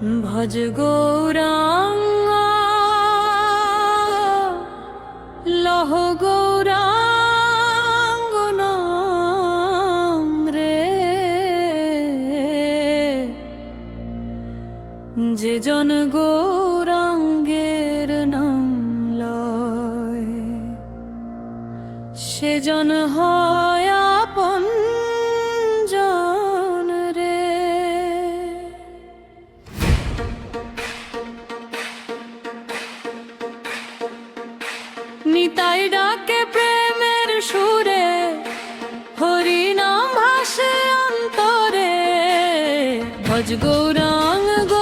ভজ গৌরাঙ্গ লহ গৌরাঙ্গ নাম রে, যে জন গৌরাঙ্গের নাম লয় সে জন হয় আপন জন রে। নিতাই ডাকে প্রেমের সুরে, হরি নাম ভাসে অন্তরে। ভজ গৌরাঙ্গ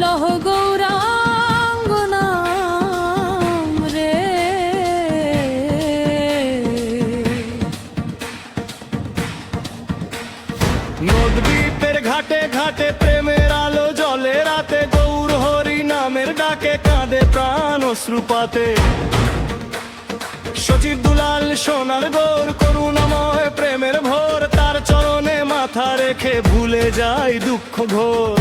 লহ গৌরাঙ্গ নাম রে। নদদ্বীপের ঘাটে ঘাটে প্রেমের আলো জলে রাতে, গৌর হরি নামের ডাকে কাঁদে প্রাণ অশ্রুপাতে। সচির দুলাল সোনার গৌর করুণাময় প্রেমের ভোর, তার চরণে মাথা রেখে ভুলে যায় দুঃখ ঘোর।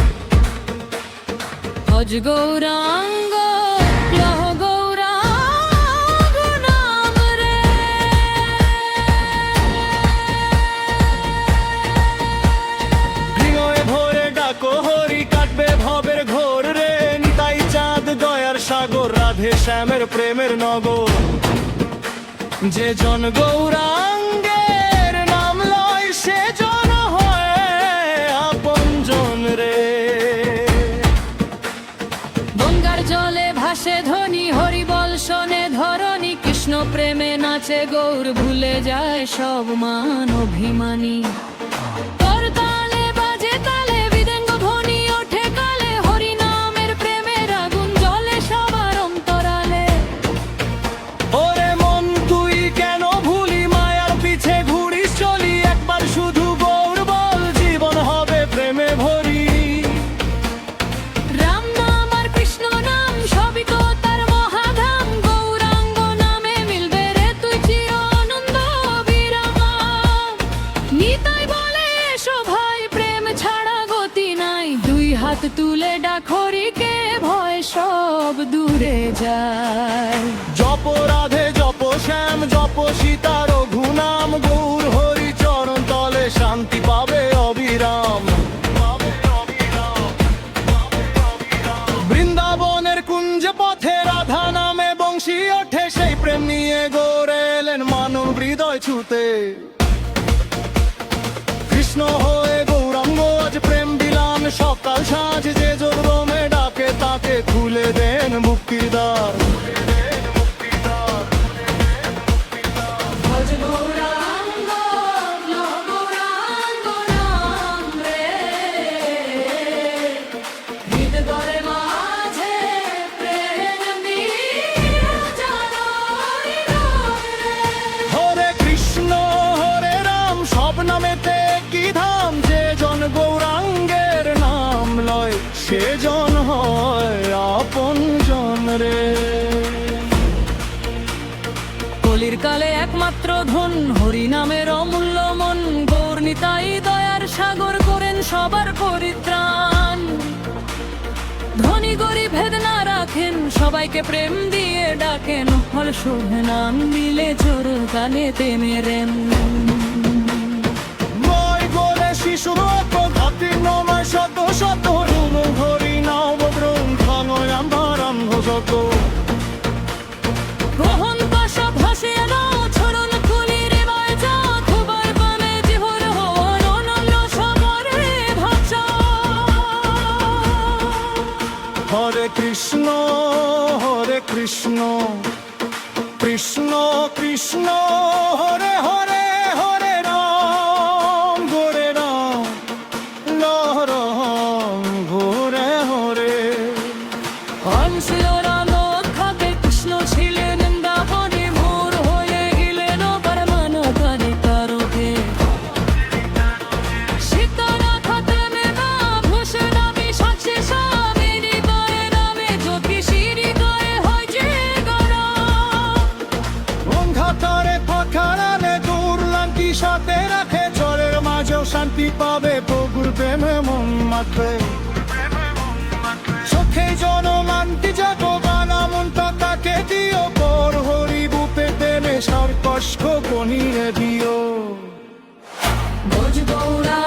ভজ গৌরাঙ্গ লহ গৌরাঙ্গ নাম রে। হৃদয়ে ভোরে ডাকো হরি, কাটবে ভবের ঘোর রে। নিতাই চাঁদ দয়ার সাগর, রাধে শ্যামের প্রেমের নগর। যে জন গৌরাঙ্গের নাম লয় সে জন হয় আপন জন রে। গঙ্গার জলে ভাসে ধ্বনি, হরি বল শোনে ধরণী। কৃষ্ণ প্রেমে নাচে গৌর, ভুলে যায় সব মান অভিমানী। তোর তালে বাজে তালে বিদেঙ্গ ধ্বনি ওঠে কালে, হরি নামের প্রেমের আগুন জ্বলে সবার অন্তরালে। ওরে মন তুই কেন ভুলি, মায়ার পিছে ঘুরিস চলি। একবার শুধু গৌর বল, জীবন হবে প্রেমে ভরি। রাম নাম আর কৃষ্ণ নাম সবই তো তার মহাধাম। গৌরাঙ্গ নামে মিলবে রে তুই চির আনন্দ বিরাম। নিতাই বলে এসো ভাই, প্রেম ছাড়া গতি নাই। দুই হাত তুলে ডাক হরিকে, ভয় সব দূরে যায়। জপ রাধে জপ শ্যাম জপ সীতা রঘু নাম, গৌর হরি চরণ তলে শান্তি পাবে অবিরাম। বৃন্দাবনের কুঞ্জ পথে রাধা নামে বংশী ওঠে, সেই প্রেম নিয়ে গৌর এলেন মানব হৃদয় ছুতে। কৃষ্ণ হয়ে গৌরাঙ্গ আজ প্রেম বিলান সকাল সাঁঝ, যে জোর রোমে ডাকে তাকে খুলে দেন মুক্তির দ্বার। ভজ গৌরাঙ্গ লহ গৌরাঙ্গ নাম রে। হৃদয়ের মাঝে প্রেম বিরাজন রে। হরে কৃষ্ণ হরে রাম সব নামেতে কি ধাম, যে জন গৌরাঙ্গের নাম লয় সে জন হয় আপন জন রে। কলির কালে একমাত্র ধন, হরি নামের অমূল্য মন। গৌর নিতাই দয়ার সাগর, করেন সবার পরিত্রাণ। ধনী গরিব ভেদ না রাখেন, সবাইকে প্রেম দিয়ে ডাকেন। হল শোভে নাম দিলে চোর কানে তেমেরেন। মই গোলে শিশুর ঘাতি নময় শত শত, রুম হরি নাও বদ্রং খানয় আম্বারাম্ভ যত। গ্রহণ পাশা ভাসিয়ে নাও ছড়ন খুলি রে বাজা। খুবার পানে জিহর হন অনন্য সাগরে ভাষা। হরে কৃষ্ণ কৃষ্ণ কৃষ্ণ হরে হরে, হরে রাম হরে রাম রাম হরে হরে। ছিল রামক খাতে কৃষ্ণ ছিলেন দাহনে, ভোর হয়ে গেলেন পরমানা কানে কারোকে। সীতারা খাতে মেঘা ভূষণ বিশাখে স্বামী গায়ে নামে জ্যোতি শিরি গায়ে হয় যে গরা। অঙ্ঘাতারে ফাঁকারানে দুর্লাঙ্কি সাথে রাখে, চরের মাঝেও শান্তি পাবে প্রভুর প্রেমে মন মাখে। হনুমানটি যাগো বানা মনটা তাকে দিও পর হরি বুপে তেনে সর্কস্ক গণিরে দিও ভোজ গৌরা